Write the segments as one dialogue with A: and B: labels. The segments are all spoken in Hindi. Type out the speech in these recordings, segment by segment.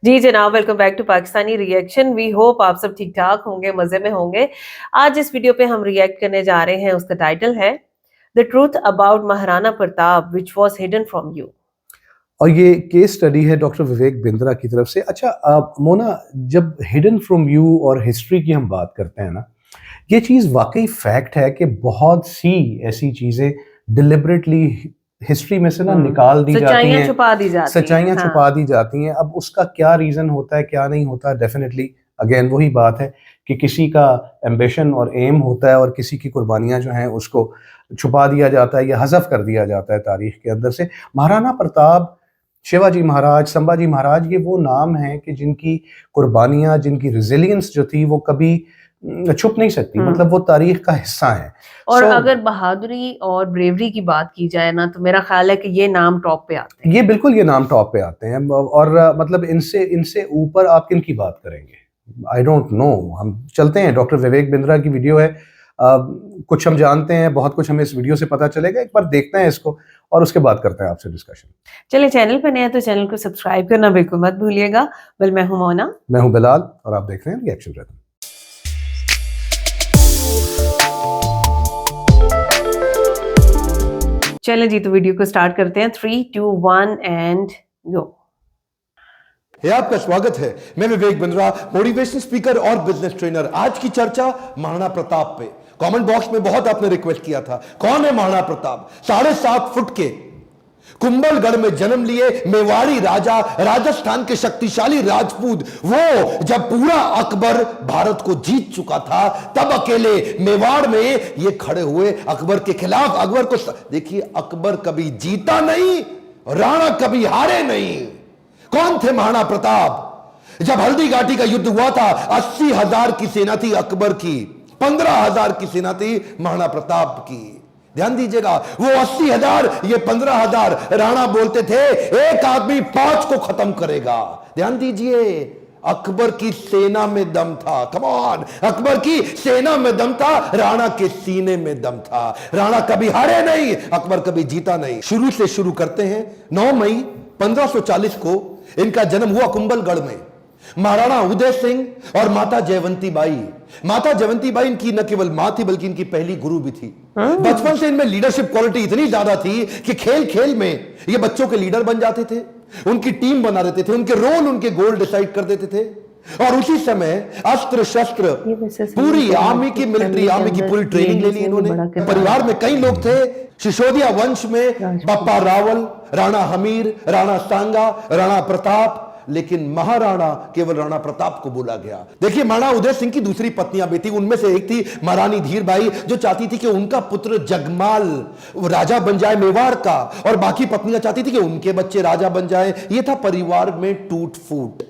A: जी जनाब, welcome back to Pakistani reaction. We hope आप सब ठीक ठाक होंगे, मजे में होंगे। आज इस वीडियो पे हम रिएक्ट करने जा रहे हैं, उसका टाइटल है the truth about Maharana Pratap which was hidden from you.
B: और ये केस स्टडी है डॉक्टर विवेक बिंद्रा की तरफ से। अच्छा मोना, जब हिडन फ्रॉम यू और हिस्ट्री की हम बात करते हैं ना, ये चीज़ वाकई फैक्ट है कि बहुत सी ऐसी चीज़ें डिलिबरेटली हिस्ट्री में से ना निकाल दी जाती हैं,
A: छुपा दी जाती हैं।
B: सच्चाइयाँ छुपा दी जाती हैं। अब उसका क्या रीज़न होता है, क्या नहीं होता, डेफिनेटली अगेन वही बात है कि किसी का एम्बिशन और एम होता है और किसी की कुर्बानियाँ जो हैं उसको छुपा दिया जाता है या हज़फ कर दिया जाता है तारीख के अंदर से। महाराणा प्रताप, शिवाजी महाराज, संभाजी महाराज, ये वो नाम हैं कि जिनकी कुर्बानियाँ, जिनकी रेजिलियंस जो थी वो कभी छुप नहीं सकती, मतलब वो तारीख का हिस्सा है।
A: और अगर बहादुरी और ब्रेवरी की बात की जाए ना, तो मेरा ख्याल है कि ये नाम टॉप पे आते हैं।
B: ये बिल्कुल, ये नाम टॉप पे आते हैं। और मतलब इनसे इनसे ऊपर आप किन की बात करेंगे? I don't know. हम चलते हैं, डॉक्टर विवेक बिंद्रा की वीडियो है। कुछ हम जानते हैं, बहुत कुछ हमें इस वीडियो से पता चलेगा। एक बार देखते हैं इसको और उसके बाद करते हैं आपसे डिस्कशन।
A: चलिए, चैनल पर नए हैं तो चैनल को सब्सक्राइब करना बिल्कुल मत भूलिएगा। वेल, मैं हूं मोना,
B: मैं हूं बिलाल और आप देख रहे हैं रिएक्शन रिदम।
A: चलें जी, तो वीडियो को स्टार्ट करते हैं। 3, 2, 1 एंड गो।
C: आपका स्वागत है। मैं विवेक बिंद्रा, मोटिवेशन स्पीकर और बिजनेस ट्रेनर। आज की चर्चा महाराणा प्रताप पे। कमेंट बॉक्स में बहुत आपने रिक्वेस्ट किया था, कौन है महाराणा प्रताप? 7.5 फुट के कुंभलगढ़ में जन्म लिए मेवाड़ी राजा, राजस्थान के शक्तिशाली राजपूत। वो जब पूरा अकबर भारत को जीत चुका था, तब अकेले मेवाड़ में ये खड़े हुए अकबर के खिलाफ। अकबर को देखिए, अकबर कभी जीता नहीं, राणा कभी हारे नहीं। कौन थे महाराणा प्रताप? जब हल्दी घाटी का युद्ध हुआ था, 80,000 की सेना थी अकबर की, 15,000 की सेना थी महाराणा प्रताप की। ध्यान दीजिएगा, वो 80,000, ये 15,000। राणा बोलते थे एक आदमी 5 को खत्म करेगा। ध्यान दीजिए, अकबर की सेना में दम था। कम ऑन, अकबर की सेना में दम था, राणा के सीने में दम था। राणा कभी हारे नहीं, अकबर कभी जीता नहीं। शुरू से शुरू करते हैं। 9 मई 1540 को इनका जन्म हुआ कुंभलगढ़ में। महाराणा उदय सिंह और माता जयवंती बाई। माता जयवंती बाई इनकी न केवल मां थी बल्कि इनकी पहली गुरु भी थी। बचपन से इनमें लीडरशिप क्वालिटी इतनी ज्यादा थी कि खेल खेल में ये बच्चों के लीडर बन जाते थे, उनकी टीम बना देते थे, उनके रोल, उनके गोल डिसाइड कर देते थे। और उसी समय अस्त्र शस्त्र, पूरी आर्मी की, मिलिट्री आर्मी की पूरी ट्रेनिंग ले ली इन्होंने। परिवार में कई लोग थे। सिसोदिया वंश में बप्पा रावल, राणा हमीर, राणा सांगा, राणा प्रताप, लेकिन महाराणा केवल राणा प्रताप को बोला गया। देखिए, महाराणा उदय सिंह की दूसरी पत्नियां भी थी। उनमें से एक थी महारानी धीरबाई, जो चाहती थी कि उनका पुत्र जगमाल राजा बन जाए मेवाड़ का, और बाकी पत्नियां चाहती थी कि उनके बच्चे राजा बन जाए। यह था परिवार में टूट फूट।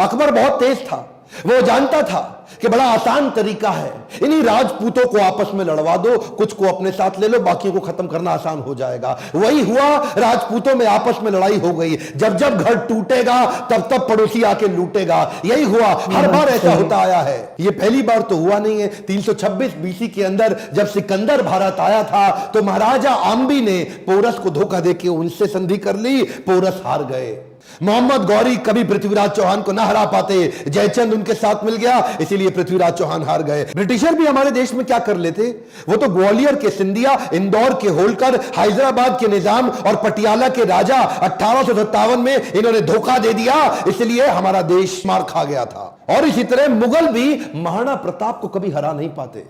C: अकबर बहुत तेज था, वो जानता था कि बड़ा आसान तरीका है, इन्हीं राजपूतों को आपस में लड़वा दो, कुछ को अपने साथ ले लो, बाकियों को खत्म करना आसान हो जाएगा। वही हुआ, राजपूतों में आपस में लड़ाई हो गई। जब जब घर टूटेगा तब तब पड़ोसी आके लूटेगा। यही हुआ, हर बार ऐसा होता आया है। ये पहली बार तो हुआ नहीं है। 326 बीसी के अंदर जब सिकंदर भारत आया था, तो महाराजा आम्बी ने पोरस को धोखा देके उनसे संधि कर ली, पोरस हार गए। मोहम्मद गौरी कभी पृथ्वीराज चौहान को ना हरा पाते, जयचंद उनके साथ मिल गया, इसीलिए पृथ्वीराज चौहान हार गए। ब्रिटिशर भी हमारे देश में क्या कर लेते, वो तो ग्वालियर के सिंधिया, इंदौर के होलकर, हैदराबाद के निजाम और पटियाला के राजा 1857 में इन्होंने धोखा दे दिया, इसलिए हमारा देश मार खा गया था। और इसी तरह मुगल भी महाराणा प्रताप को कभी हरा नहीं पाते।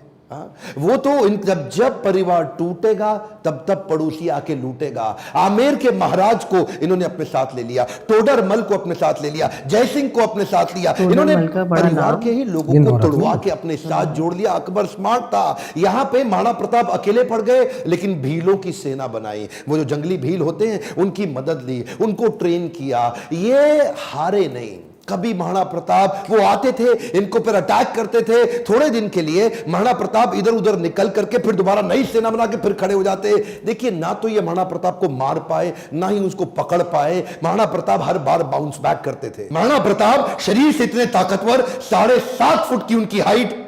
C: वो तो जब जब परिवार टूटेगा तब तब पड़ोसी आके लूटेगा। आमेर के महाराज को इन्होंने अपने साथ ले लिया, टोडरमल को अपने साथ ले लिया, जयसिंह को अपने साथ लिया। इन्होंने परिवार के ही लोगों को तोड़वा के अपने साथ जोड़ लिया। अकबर स्मार्ट था। यहां पे महाराणा प्रताप अकेले पड़ गए, लेकिन भीलों की सेना बनाई। वो जो जंगली भील होते हैं, उनकी मदद ली, उनको ट्रेन किया। ये हारे नहीं कभी। महाराणा प्रताप, वो आते थे, इनको फिर अटैक करते थे। थोड़े दिन के लिए महाराणा प्रताप इधर उधर निकल करके फिर दोबारा नई सेना बना के फिर खड़े हो जाते। देखिए, ना तो ये महाराणा प्रताप को मार पाए, ना ही उसको पकड़ पाए। महाराणा प्रताप हर बार बाउंस बैक करते थे। महाराणा प्रताप शरीर से इतने ताकतवर, 7.5 फुट की उनकी हाइट,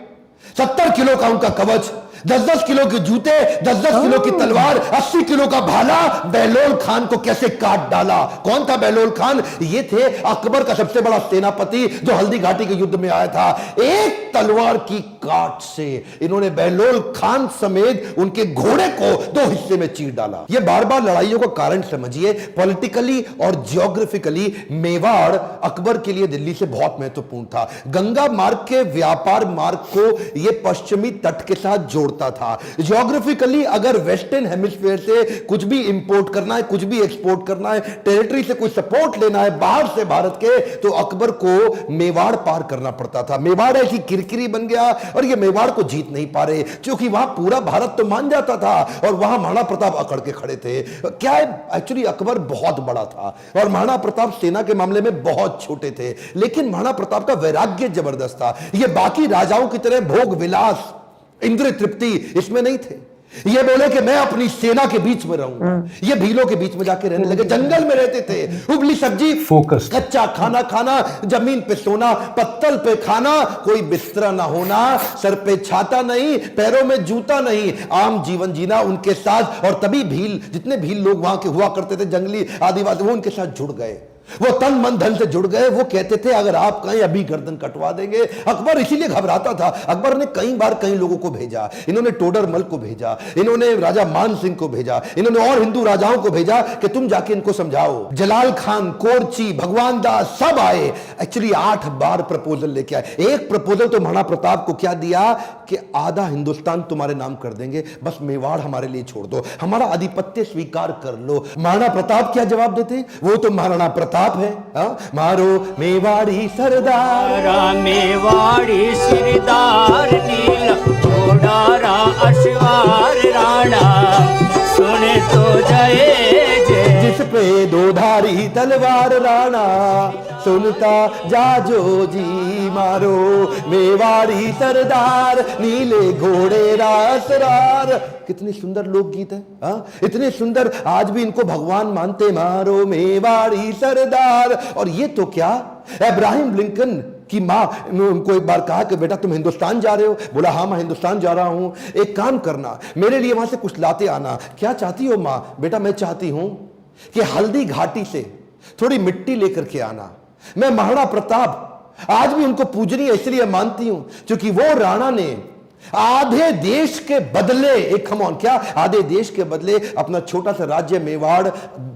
C: 70 किलो का उनका कवच, 10-10 किलो के जूते, 10-10 किलो की तलवार, 80 किलो का भाला, बहलोल खान को कैसे काट डाला। कौन था बहलोल खान? ये थे अकबर का सबसे बड़ा सेनापति जो हल्दी घाटी के युद्ध में आया था। एक तलवार की काट से इन्होंने बहलोल खान समेत उनके घोड़े को 2 हिस्से में चीर डाला। ये बार बार लड़ाइयों का कारण समझिए। पॉलिटिकली और जियोग्राफिकली मेवाड़ अकबर के लिए दिल्ली से बहुत महत्वपूर्ण था। गंगा मार्ग के व्यापार मार्ग को यह पश्चिमी तट के साथ जोड़ता था। जियोग्राफिकली अगर वेस्टर्न हेमिस्फीयर से कुछ भी इंपोर्ट करना है, कुछ भी एक्सपोर्ट करना है, टेरिटरी से कोई सपोर्ट लेना है बाहर से भारत के, तो अकबर को मेवाड़ पार करना पड़ता था। मेवाड़ ऐसी किरकिरी बन गया और ये मेवाड़ को जीत नहीं पा रहे, क्योंकि वहां पूरा भारत तो मान जाता था और वहां महाराणा प्रताप अकड़ के खड़े थे। क्या है, एक्चुअली अकबर बहुत बड़ा था और महाराणा प्रताप सेना के मामले में बहुत छोटे थे, लेकिन महाराणा प्रताप का वैराग्य जबरदस्त था। ये बाकी राजाओं की तरह भोग विलास, इंद्रिय तृप्ति इसमें नहीं थे। ये बोले कि मैं अपनी सेना के बीच में रहूंगा। ये भीलों के बीच में जाके रहने लगे, जंगल में रहते थे। उबली सब्जी,
B: फोकस,
C: कच्चा खाना खाना, जमीन पे सोना, पत्तल पे खाना, कोई बिस्तरा ना होना, सर पे छाता नहीं, पैरों में जूता नहीं, आम जीवन जीना उनके साथ। और तभी भील, जितने भील लोग वहां के हुआ करते थे, जंगली आदिवासी, वो उनके साथ जुड़ गए। वो तन मन धन से जुड़ गए। वो कहते थे अगर आप कहीं अभी गर्दन कटवा देंगे। अकबर इसीलिए घबराता था। अकबर ने कई बार कई लोगों को भेजा। इन्होंने टोडरमल को भेजा, इन्होंने राजा मान सिंह को भेजा, इन्होंने और हिंदू राजाओं को भेजा कि तुम जाके इनको समझाओ। जलाल खान, कोरची, भगवान दास सब आए। एक्चुअली 8 बार प्रपोजल लेके आए। एक प्रपोजल तो महाराणा प्रताप को क्या दिया कि आधा हिंदुस्तान तुम्हारे नाम कर देंगे, बस मेवाड़ हमारे लिए छोड़ दो, हमारा आधिपत्य स्वीकार कर लो। महाराणा प्रताप क्या जवाब देते? वो तो महाराणा प्रताप है, मारो मेवाड़ी सरदार,
D: मेवाड़ी सिरदार, नील घोड़ारा अश्वार राणा, सुने तो जय जय।
C: जिस पे 2 धारी तलवार राणा, सुनता जाजो जी, मारो मेवाड़ी सरदार, नीले घोड़े रासरार। कितने सुंदर लोकगीत है, इतने सुंदर, आज भी इनको भगवान मानते। मारो मेवाड़ी सरदार। और ये तो क्या, इब्राहिम लिंकन की माँ ने उनको एक बार कहा कि बेटा तुम हिंदुस्तान जा रहे हो? बोला हाँ मैं हिंदुस्तान जा रहा हूं, एक काम करना, मेरे लिए वहां से कुछ लाते आना। क्या चाहती हो माँ? बेटा मैं चाहती हूं कि हल्दी घाटी से थोड़ी मिट्टी लेकर के आना। मैं महाराणा प्रताप आज भी उनको पूजनीय इसलिए मानती हूं क्योंकि वो राणा ने आधे देश के बदले, एक खमौन क्या, आधे देश के बदले अपना छोटा सा राज्य मेवाड़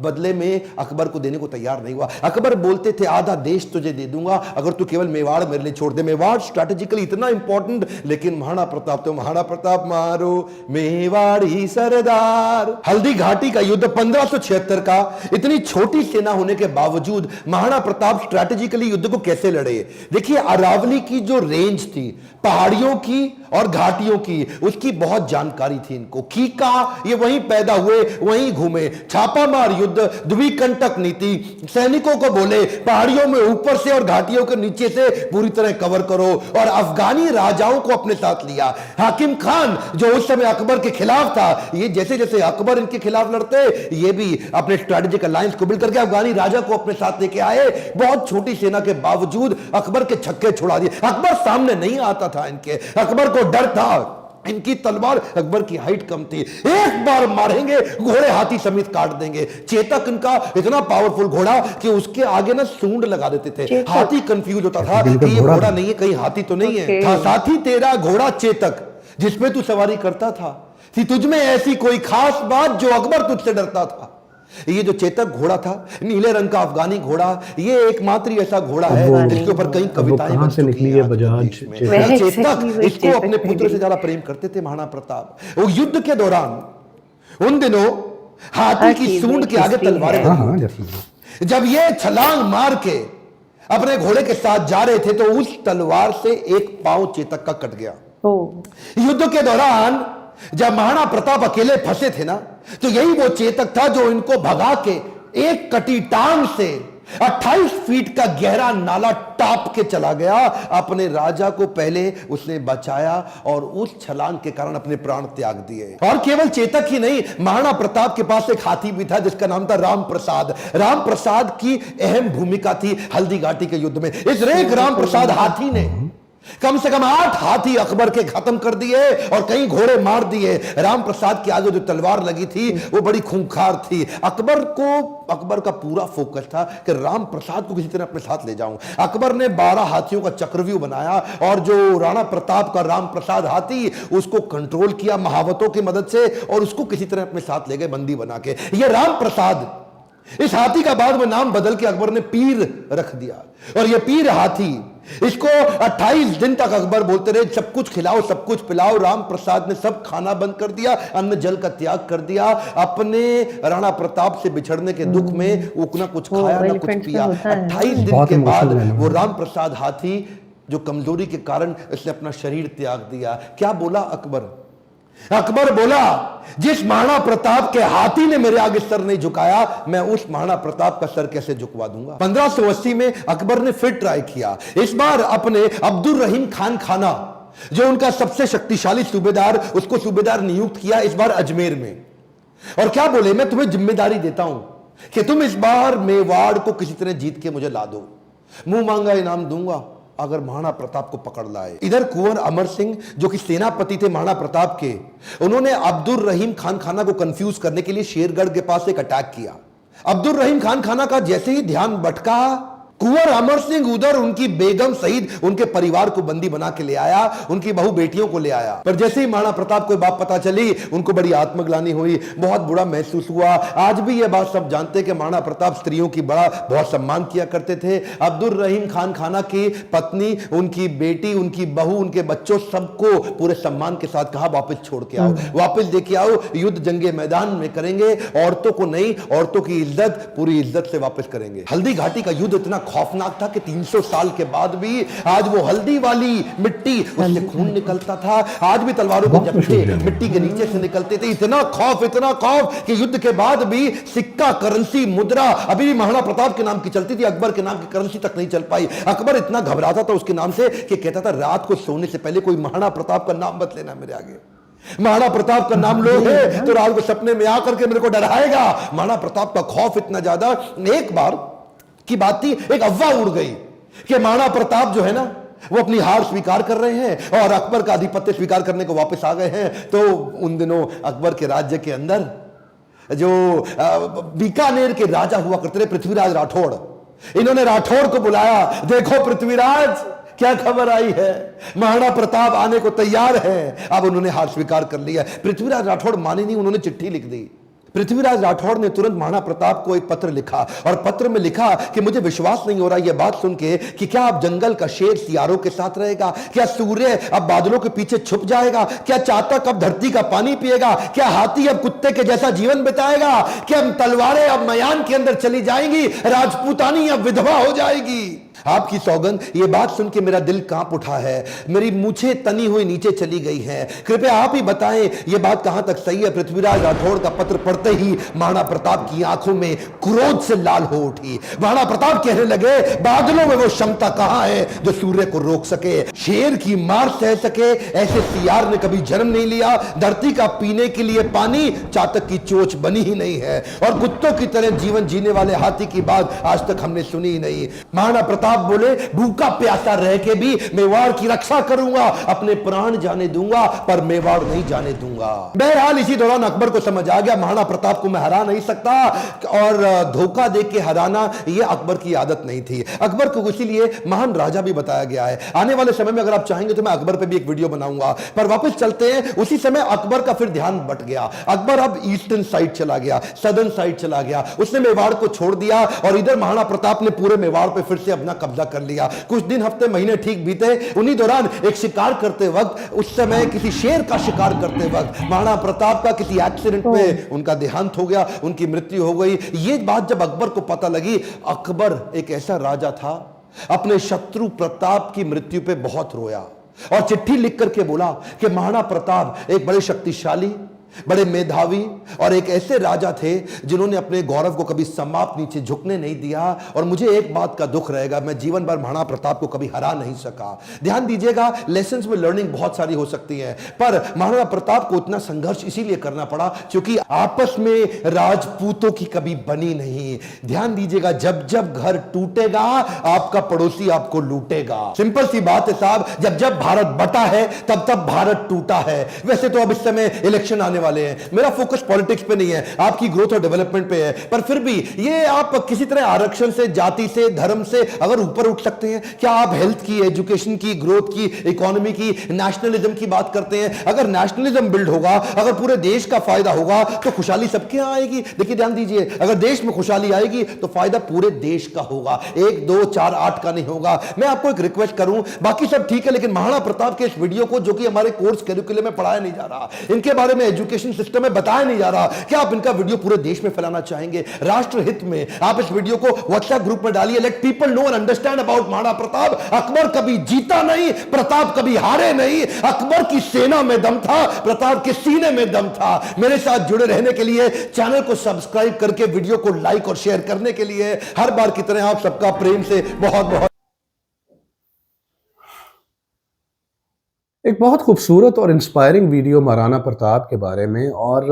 C: बदले में अकबर को देने को तैयार नहीं हुआ। अकबर बोलते थे आधा देश तुझे दे दूंगा अगर तू केवल मेवाड़ मेरे लिए छोड़ दे। मेवाड़ स्ट्रैटेजिकली इतना इंपॉर्टेंट, लेकिन महाराणा प्रताप तो महाराणा प्रताप, मारो मेवाड़ी सरदार। हल्दी घाटी का युद्ध 1576 का, इतनी छोटी सेना होने के बावजूद महाराणा प्रताप स्ट्रैटेजिकली युद्ध को कैसे लड़े? देखिए अरावली की जो रेंज थी, पहाड़ियों की और घाटियों की, उसकी बहुत जानकारी थी इनको। कीका ये वहीं पैदा हुए, वहीं घूमे। छापामार युद्ध, द्विकंटक नीति, सैनिकों को बोले पहाड़ियों में ऊपर से और घाटियों के नीचे से पूरी तरह कवर करो, और अफगानी राजाओं को अपने साथ लिया। हाकिम खान जो उस समय अकबर के खिलाफ था, ये जैसे जैसे अकबर इनके खिलाफ लड़ते, ये भी अपने स्ट्रेटेजिक अलायंस को बिल्ड करके अफगानी राजा को अपने साथ लेके आए। बहुत छोटी सेना के बावजूद अकबर के छक्के छुड़ा दिए। अकबर सामने नहीं आता था इनके, अकबर को डर था, इनकी तलवार, अकबर की हाइट कम थी, एक बार मारेंगे घोड़े हाथी समेत काट देंगे। चेतक इनका इतना पावरफुल घोड़ा कि उसके आगे ना सूंड लगा देते थे। हाथी कंफ्यूज होता था कि ये घोड़ा नहीं है, कहीं हाथी तो नहीं है। था साथी तेरा घोड़ा चेतक जिसमें तू सवारी करता था, थी तुझमें ऐसी कोई खास बात जो अकबर तुझसे डरता था। ये जो चेतक घोड़ा था, नीले रंग का अफगानी घोड़ा, ये एकमात्र ऐसा घोड़ा है जिसके ऊपर कई कविताएं
B: कहां से निकली है बजाज
C: चेतक। इसको अपने पुत्र से ज्यादा प्रेम करते थे महाराणा प्रताप। वो युद्ध के दौरान उन दिनों हाथी की सूंड के आगे तलवारें, जब ये छलांग मार के अपने घोड़े के साथ जा रहे थे तो उस तलवार से एक पांव चेतक का कट गया। युद्ध के दौरान जब महाराणा प्रताप अकेले फंसे थे ना, तो यही वो चेतक था जो इनको भगा के एक कटी टांग से 28 फीट का गहरा नाला टाप के चला गया। अपने राजा को पहले उसने बचाया और उस छलांग के कारण अपने प्राण त्याग दिए। और केवल चेतक ही नहीं, महाराणा प्रताप के पास एक हाथी भी था जिसका नाम था राम प्रसाद। राम प्रसाद की अहम भूमिका थी हल्दी घाटी के युद्ध में। इस रेख राम प्रसाद हाथी ने कम से कम 8 हाथी अकबर के खत्म कर दिए और कई घोड़े मार दिए। राम प्रसाद के आगे जो तलवार लगी थी वो बड़ी खूंखार थी। अकबर का पूरा फोकस था कि राम प्रसाद को किसी तरह अपने साथ ले जाऊं। अकबर ने 12 हाथियों का चक्रव्यूह बनाया और जो राणा प्रताप का राम प्रसाद हाथी उसको कंट्रोल किया महावतों की मदद से और उसको किसी तरह अपने साथ ले गए बंदी बना के। ये राम प्रसाद, इस हाथी का बाद में नाम बदल के अकबर ने पीर रख दिया और ये पीर हाथी, इसको 28 दिन तक अकबर बोलते रहे सब कुछ खिलाओ सब कुछ पिलाओ। राम प्रसाद ने सब खाना बंद कर दिया, अन्न जल का त्याग कर दिया। अपने राणा प्रताप से बिछड़ने के दुख में वो ना कुछ खाया ना कुछ पिया। 28 दिन के बाद वो राम प्रसाद हाथी जो कमजोरी के कारण इसने अपना शरीर त्याग दिया। क्या बोला अकबर? अकबर बोला जिस महाराणा प्रताप के हाथी ने मेरे आगे सर नहीं झुकाया, मैं उस महाराणा प्रताप का सर कैसे झुकवा दूंगा। 1580 में अकबर ने फिर ट्राई किया। इस बार अपने अब्दुल रहीम खान खाना, जो उनका सबसे शक्तिशाली सूबेदार, उसको सूबेदार नियुक्त किया इस बार अजमेर में। और क्या बोले, मैं तुम्हें जिम्मेदारी देता हूं कि तुम इस बार मेवाड़ को किसी तरह जीत के मुझे ला दो, मुंह मांगा इनाम दूंगा अगर महाराणा प्रताप को पकड़ लाए। इधर कुंवर अमर सिंह जो कि सेनापति थे महाराणा प्रताप के, उन्होंने अब्दुल रहीम खान खाना को कंफ्यूज करने के लिए शेरगढ़ के पास एक अटैक किया। अब्दुल रहीम खान खाना का जैसे ही ध्यान भटका, कुंवर अमर सिंह उधर उनकी बेगम सहित उनके परिवार को बंदी बना के ले आया, उनकी बहू बेटियों को ले आया। पर जैसे ही महाराणा प्रताप को बात पता चली, उनको बड़ी आत्मग्लानि हुई, बहुत बुरा महसूस हुआ। आज भी यह बात सब जानते कि महाराणा प्रताप स्त्रियों की बहुत सम्मान किया करते थे। अब्दुल रहीम खान खाना की पत्नी, उनकी बेटी, उनकी बहू, उनके बच्चों, सबको पूरे सम्मान के साथ कहा वापस छोड़ के आओ, वापस लेके आओ, युद्ध जंगे मैदान में करेंगे, औरतों को नहीं, औरतों की इज्जत पूरी इज्जत से वापस करेंगे। हल्दी घाटी का युद्ध इतना खौफनाक था कि 300 साल के बाद भी आज वो हल्दी वाली मिट्टी, उससे खून निकलता था। आज भी तलवारों के जत्थे मिट्टी के नीचे से निकलते थे। इतना खौफ कि युद्ध के बाद भी सिक्का, करेंसी, मुद्रा अभी भी महाराणा प्रताप के नाम की चलती थी, अकबर के नाम की करेंसी तक नहीं चल पाई। अकबर इतना घबराता था उसके नाम से कि कहता था रात को सोने से पहले कोई महाराणा प्रताप का नाम मत लेना मेरे आगे। महाराणा प्रताप का नाम लो है तो रात को सपने में आकर के मेरे को डराएगा। महाराणा प्रताप का खौफ इतना ज्यादा, एक बार की बात थी, एक अफवाह उड़ गई कि महाराणा प्रताप जो है ना वो अपनी हार स्वीकार कर रहे हैं और अकबर का आधिपत्य स्वीकार करने को वापस आ गए हैं। तो उन दिनों अकबर के राज्य के अंदर जो बीकानेर के राजा हुआ करते थे पृथ्वीराज राठौड़, इन्होंने राठौड़ को बुलाया, देखो पृथ्वीराज क्या खबर आई है, महाराणा प्रताप आने को तैयार है। अब उन्होंने हार स्वीकार कर लिया। पृथ्वीराज राठौड़ माने नहीं, उन्होंने चिट्ठी लिख दी। पृथ्वीराज राठौड़ ने तुरंत महाराणा प्रताप को एक पत्र लिखा और पत्र में लिखा कि मुझे विश्वास नहीं हो रहा यह बात सुन के कि क्या अब जंगल का शेर सियारों के साथ रहेगा, क्या सूर्य अब बादलों के पीछे छुप जाएगा, क्या चातक अब धरती का पानी पिएगा, क्या हाथी अब कुत्ते के जैसा जीवन बिताएगा, क्या तलवारें अब मयान के अंदर चली जाएंगी, राजपूतानी अब विधवा हो जाएगी। आपकी सौगंध, ये बात सुन के मेरा दिल कांप उठा है, मेरी मूछें तनी हुई नीचे चली गई हैं। कृपया आप ही बताएं ये बात कहां तक सही है। पृथ्वीराज राठौड़ का पत्र पढ़ते ही महाराणा प्रताप की आंखों में क्रोध से लाल हो उठी। महाराणा प्रताप कहने लगे, बादलों में वो क्षमता कहां है जो सूर्य को रोक सके, शेर की मार सह सके, ऐसे सियार ने कभी जन्म नहीं लिया। धरती का पीने के लिए पानी चातक की चोंच बनी ही नहीं है और कुत्तों की तरह जीवन जीने वाले हाथी की बात आज तक हमने सुनी ही नहीं। महाराणा प्रताप बोले, भूखा प्यासा रह के भी मेवाड़ की रक्षा करूंगा, अपने प्राण जाने दूंगा पर मेवाड़ नहीं जाने दूंगा। बहरहाल इसी दौरान अकबर को समझ आ गया महाराणा प्रताप को मैं हरा नहीं सकता और धोखा दे के हराना यह अकबर की आदत नहीं थी। अकबर को इसीलिए महान राजा भी बताया गया है। आने वाले समय में अगर आप चाहेंगे तो मैं अकबर पे भी एक वीडियो बनाऊंगा। पर वापस चलते हैं, उसी समय अकबर का फिर ध्यान बट गया। अकबर अब ईस्टर्न साइड चला गया, सदर्न साइड चला गया, उसने मेवाड़ को छोड़ दिया और इधर महाराणा प्रताप ने पूरे मेवाड़ पे फिर से अपना कब्जा कर लिया। कुछ दिन, हफ्ते, महीने ठीक बीते। उन्हीं दौरान एक शिकार करते वक्त, उस समय किसी शेर का शिकार करते वक्त महाराणा प्रताप का किसी एक्सीडेंट में उनका देहांत हो गया, उनकी मृत्यु हो गई। ये बात जब अकबर को पता लगी, अकबर एक ऐसा राजा था अपने शत्रु प्रताप की मृत्यु पे बहुत रोया और चिट्ठी लिख करके बोला कि महाराणा प्रताप एक बड़े शक्तिशाली बड़े मेधावी और एक ऐसे राजा थे जिन्होंने अपने गौरव को कभी समाप्त नीचे झुकने नहीं दिया। और मुझे एक बात का दुख रहेगा, मैं जीवन भर महाराणा प्रताप को कभी हरा नहीं सका। ध्यान दीजिएगा, लेसन्स में लर्निंग बहुत सारी हो सकती है, पर महाराणा प्रताप को इतना संघर्ष इसीलिए करना पड़ा क्योंकि आपस में राजपूतों की कभी बनी नहीं। ध्यान दीजिएगा, जब जब घर टूटेगा आपका पड़ोसी आपको लूटेगा। सिंपल सी बात है साहब, जब जब भारत बटा है तब तब भारत टूटा है। वैसे तो अब इस समय इलेक्शन आने वाले हैं, मेरा फोकस पॉलिटिक्स पे नहीं है, आपकी ग्रोथ और डेवलपमेंट पे है, पर फिर भी ये आप किसी तरह आरक्षण से, जाति से, धर्म से अगर ऊपर उठ सकते हैं, क्या आप हेल्थ की, एजुकेशन की, ग्रोथ की, इकोनॉमी की, नेशनलिज्म की बात करते हैं? अगर नेशनलिज्म बिल्ड होगा, अगर पूरे देश का फायदा होगा तो खुशहाली सबके यहां आएगी। देखिए ध्यान दीजिए, अगर देश में खुशहाली आएगी तो फायदा पूरे देश का होगा, 1 2 4 8 का नहीं होगा। मैं आपको एक रिक्वेस्ट करूं, बाकी सब ठीक है, लेकिन महाराणा प्रताप के इस वीडियो को, जो कि हमारे कोर्स करिकुलम में पढ़ाया नहीं जा रहा, इनके बारे में एजुकेशन सिस्टम में बताया नहीं जा रहा, क्या आप इनका वीडियो पूरे देश में फैलाना चाहेंगे? राष्ट्र हित में आप इस वीडियो को व्हाट्सएप ग्रुप में डालिए। Let people know and understand about Maharana Pratap. Akbar कभी जीता नहीं, प्रताप कभी हारे नहीं। अकबर की सेना में दम था, प्रताप के सीने में दम था। मेरे साथ जुड़े रहने के लिए, चैनल को सब्सक्राइब करके वीडियो को लाइक और शेयर करने के लिए हर बार की तरह आप सबका प्रेम से बहुत बहुत।
B: एक बहुत खूबसूरत और इंस्पायरिंग वीडियो महाराणा प्रताप के बारे में। और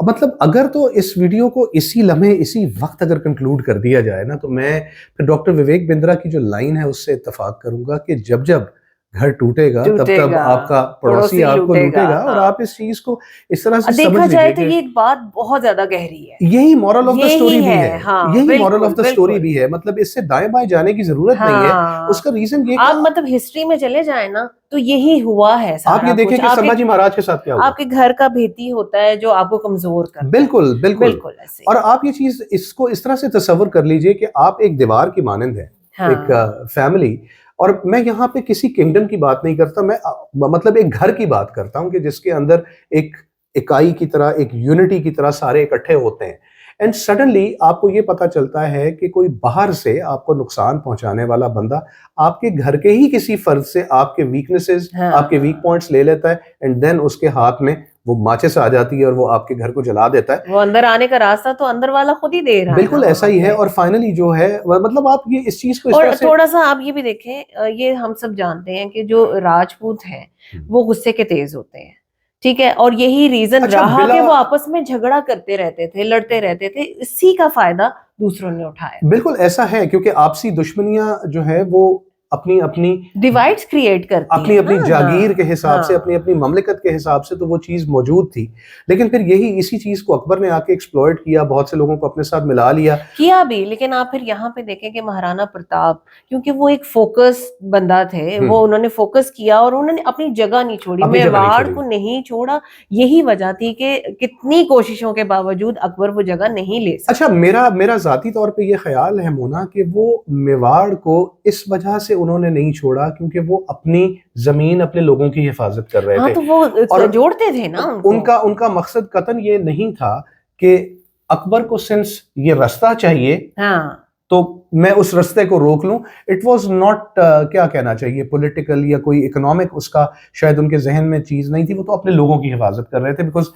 B: मतलब अगर तो इस वीडियो को इसी लम्हे, इसी वक्त अगर कंक्लूड कर दिया जाए ना, तो मैं फिर डॉक्टर विवेक बिंद्रा की जो लाइन है उससे इत्तेफाक करूंगा कि जब जब घर टूटेगा तब तब आपका पड़ोसी आपको लूटेगा।
A: हाँ।
B: और आप इस चीज को इस तरह से
A: देखा
B: समझ
A: जाए
B: लीजिए
A: तो
B: कि
A: ये एक बात बहुत ज्यादा गहरी है।
B: यही मॉरल ऑफ द
A: यही
B: स्टोरी भी
A: है,
B: है।
A: हाँ,
B: यही मॉरल ऑफ द
A: बिल्कुल,
B: स्टोरी
A: बिल्कुल।
B: भी है। मतलब इससे दाएं बाएं जाने की जरूरत नहीं है।
A: हाँ।
B: उसका रीजन ये
A: आप मतलब हिस्ट्री में चले जाए ना तो यही हुआ है
B: आप
A: सारा
B: ये देखें
A: कुछ।
B: कि संभाजी महाराज के साथ क्या हुआ।
A: आपके घर का भेदी होता है जो आपको कमजोर करता है।
B: बिल्कुल बिल्कुल
A: बिल्कुल ऐसे।
B: और आप ये चीज इसको इस तरह से तस्वर कर लीजिए कि आप एक दीवार की मानंद है,
A: हाँ।
B: एक फैमिली। और मैं यहाँ पे किसी किंगडम की बात नहीं करता, मैं मतलब एक घर की बात करता हूँ कि जिसके अंदर एक इकाई की तरह, एक यूनिटी की तरह सारे इकट्ठे होते हैं। एंड सडनली आपको ये पता चलता है कि कोई बाहर से आपको नुकसान पहुंचाने वाला बंदा आपके घर के ही किसी फर्द से आपके वीकनेसेस,
A: हाँ।
B: आपके वीक पॉइंट्स ले लेता है, एंड देन उसके हाथ में वो माचिस आ जाती है और वो आपके घर को जला देता है।
A: वो अंदर आने का रास्ता तो अंदर वाला खुद ही दे रहा है।
B: बिल्कुल ऐसा ही है। और फाइनली जो है मतलब आप ये इस चीज को इस
A: और
B: तरह से
A: थोड़ा सा आप ये भी देखें, ये हम सब जानते हैं कि जो राजपूत हैं वो गुस्से के तेज होते हैं, ठीक है, और यही रीजन
B: अच्छा,
A: रहा
B: बिला-
A: कि वो आपस में झगड़ा करते रहते थे, लड़ते रहते थे। इसी का फायदा दूसरों ने उठाया।
B: बिल्कुल ऐसा है, क्योंकि आपसी दुश्मनियां जो है वो अपनी अपनी
A: डिवाइड्स क्रिएट करती
B: अपनी
A: हैं,
B: अपनी
A: हाँ,
B: जागीर के हिसाब से,
A: हाँ।
B: अपनी अपनी ममलिकत के हिसाब से तो वो चीज मौजूद थी। लेकिन फिर यही इसी चीज को अकबर ने आके एक्सप्लॉइट किया, बहुत से लोगों को अपने साथ मिला लिया।
A: किया भी। लेकिन आप फिर यहाँ पे देखें कि महाराणा प्रताप, क्योंकि वो एक फोकस बंदा थे, वो उन्होंने फोकस किया और उन्होंने अपनी जगह नहीं छोड़ी,
B: अपनी जगह नहीं
A: मेवाड़
B: छोड़ी।
A: को नहीं छोड़ा। यही वजह थी कि कितनी कोशिशों के बावजूद अकबर वो जगह नहीं ले सका।
B: अच्छा, मेरा जाती तौर पे ये ख्याल है मोना कि वो मेवाड़ को इस वजह से उन्होंने नहीं छोड़ा क्योंकि वो अपनी जमीन, अपने लोगों की हिफाजत कर रहे
A: हाँ,
B: थे।
A: तो वो
B: और
A: जोड़ते थे ना उनको।
B: उनका मकसद कतन ये नहीं था कि अकबर को सिंस ये रास्ता चाहिए
A: हाँ।
B: तो मैं उस रास्ते को रोक लूं। इट वाज नॉट क्या कहना चाहिए, पॉलिटिकल या कोई इकोनॉमिक उसका शायद उनके जहन में चीज नहीं थी। वो तो अपने लोगों की हिफाजत कर रहे थे, बिकॉज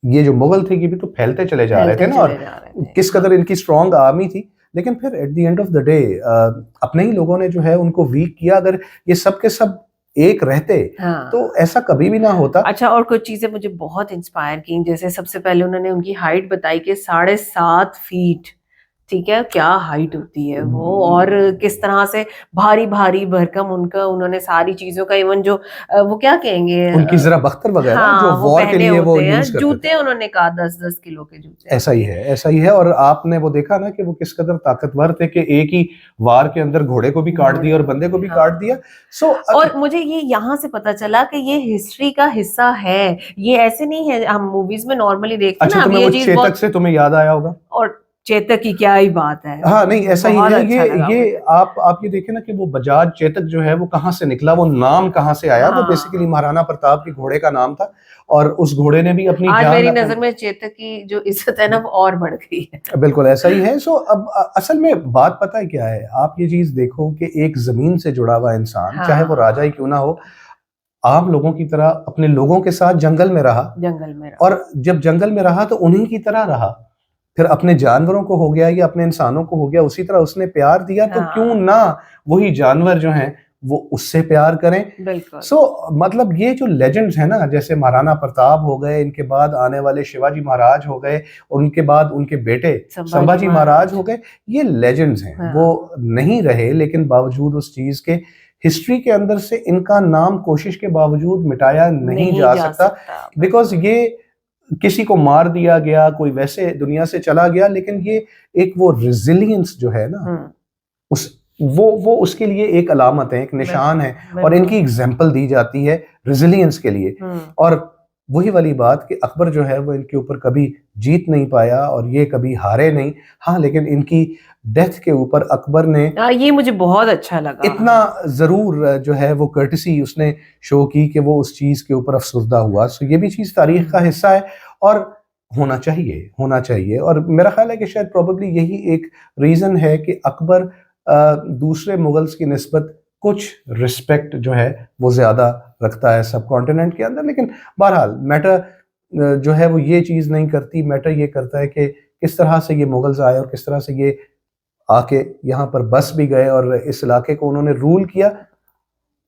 B: ये जो मुगल थे ये भी तो फैलते चले जा रहे थे ना, और किस कदर इनकी स्ट्रॉन्ग आर्मी थी। लेकिन फिर at the end of the day अपने ही लोगों ने जो है उनको वीक किया। अगर ये सब के सब एक रहते
A: हाँ।
B: तो ऐसा कभी भी ना होता।
A: अच्छा, और कुछ चीजें मुझे बहुत इंस्पायर की, जैसे सबसे पहले उन्होंने उनकी हाइट बताई कि 7.5 फीट, ठीक है, क्या हाइट होती है वो, और किस तरह से भारी भारी भरकम उनका, उन्होंने सारी चीजों का, इवन जो वो क्या कहेंगे,
B: उनकी जरा बख्तर वगैरह
A: हाँ,
B: जो वॉर के लिए वो यूज करते थे।
A: जूते उन्होंने कहा 10-10 किलो के जूते।
B: ऐसा ही है, ऐसा ही है। और आपने वो देखा ना कि वो किस कदर ताकतवर थे कि एक ही वार के अंदर घोड़े को भी काट दिया और बंदे को भी काट दिया। सो
A: और मुझे ये यहाँ से पता चला कि ये हिस्ट्री का हिस्सा है, ये ऐसे नहीं है हम मूवीज में नॉर्मली देखते हैं
B: अच्छा,
A: ना।
B: तुम्हें वो चेतक से तुम्हें याद आया होगा।
A: और चेतक की क्या ही बात है।
B: हाँ नहीं, ऐसा ही
A: बहुत
B: है।
A: अच्छा लगा
B: ये
A: मुझे।
B: आप ये देखें ना कि वो बजाज चेतक जो है वो कहाँ से निकला, वो नाम कहाँ से आया। वो
A: हाँ।
B: बेसिकली महाराणा प्रताप के घोड़े का नाम था, और उस घोड़े ने भी अपनी
A: आज
B: जान
A: मेरी
B: अपने-
A: नजर में चेतक की जो इज्जत है ना वो और बढ़ गई है।
B: बिल्कुल ऐसा ही है। सो अब असल में बात पता है क्या है, आप ये चीज देखो कि एक जमीन से जुड़ा हुआ इंसान,
A: हाँ।
B: चाहे वो राजा ही क्यों ना हो, आम लोगों की तरह अपने लोगों के साथ जंगल में रहा,
A: जंगल में रहा।
B: और जब जंगल में रहा तो उन्हीं की तरह रहा। फिर अपने जानवरों को हो गया या अपने इंसानों को हो गया, उसी तरह उसने प्यार दिया, तो
A: हाँ।
B: क्यों ना वही जानवर जो हैं वो उससे प्यार करें।
A: बिल्कुल।
B: सो मतलब ये जो लेजेंड्स हैं ना, जैसे महाराणा प्रताप हो गए, इनके बाद आने वाले शिवाजी महाराज हो गए, और उनके बाद उनके बेटे संभाजी महाराज हो गए, ये लेजेंड्स हैं।
A: हाँ।
B: वो नहीं रहे, लेकिन बावजूद उस चीज के हिस्ट्री के अंदर से इनका नाम कोशिश के बावजूद मिटाया नहीं जा सकता, बिकॉज ये किसी को मार दिया गया, कोई वैसे दुनिया से चला गया, लेकिन ये एक वो रेजिलियंस जो है ना, उस वो उसके लिए एक अलामत है, एक निशान है, और इनकी एग्जाम्पल दी जाती है रेजिलियंस के लिए। और वही वाली बात कि अकबर जो है वो इनके ऊपर कभी जीत नहीं पाया और ये कभी हारे नहीं। हाँ, लेकिन इनकी डेथ के ऊपर अकबर ने
A: ये मुझे बहुत अच्छा लगा,
B: इतना जरूर जो है वो कर्टसी उसने शो की कि वो उस चीज के ऊपर अफसरदा हुआ। सो ये भी चीज तारीख का हिस्सा है और होना चाहिए। और मेरा ख्याल है कि शायद प्रोबेबली यही एक रीजन है कि अकबर दूसरे मुगल्स की निस्बत कुछ रिस्पेक्ट जो है वो ज्यादा रखता है सब कॉन्टिनेंट के अंदर। लेकिन बहरहाल मैटर जो है वो ये चीज नहीं करती, मैटर ये करता है कि किस तरह से ये मुगल्स आए और किस तरह से ये आके यहाँ पर बस भी गए और इस इलाके को उन्होंने रूल किया।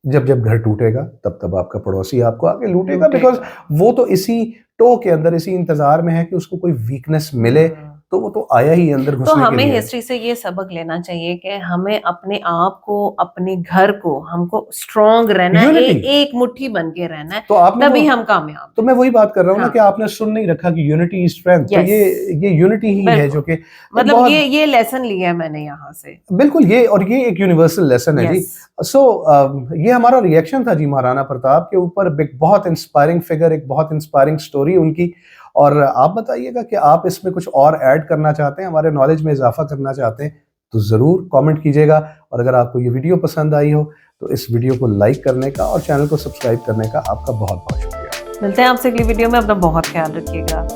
B: जब जब घर टूटेगा तब तब आपका पड़ोसी आपको आके लूटेगा, बिकॉज वो तो इसी टो के अंदर, इसी इंतजार में है कि उसको कोई वीकनेस मिले, तो वो तो आया ही अंदर घुसने
A: तो हमें
B: के लिए।
A: हिस्ट्री से ये सबक लेना चाहिए कि हमें अपने आप को, अपने घर को, हमको स्ट्रॉन्ग रहना है, एक मुट्ठी बन के रहना है,
B: तो आपने
A: तभी हम कामयाब।
B: तो मैं वही बात कर रहा हूँ ना
A: हाँ।
B: कि आपने सुन नहीं रखा कि यूनिटी इज स्ट्रेंथ। तो ये यूनिटी ही है जो कि
A: मतलब ये लेसन लिया है मैंने यहाँ से। बिल्कुल,
B: ये एक यूनिवर्सल लेसन है जी। सो ये हमारा रिएक्शन था जी महाराणा प्रताप के ऊपर। एक बहुत इंस्पायरिंग फिगर, एक बहुत इंस्पायरिंग स्टोरी उनकी। और आप बताइएगा कि आप इसमें कुछ और ऐड करना चाहते हैं, हमारे नॉलेज में इजाफा करना चाहते हैं, तो ज़रूर कमेंट कीजिएगा। और अगर आपको ये वीडियो पसंद आई हो तो इस वीडियो को लाइक करने का और चैनल को सब्सक्राइब करने का आपका बहुत बहुत शुक्रिया।
A: मिलते हैं आपसे अगली वीडियो में, अपना बहुत ख्याल रखिएगा।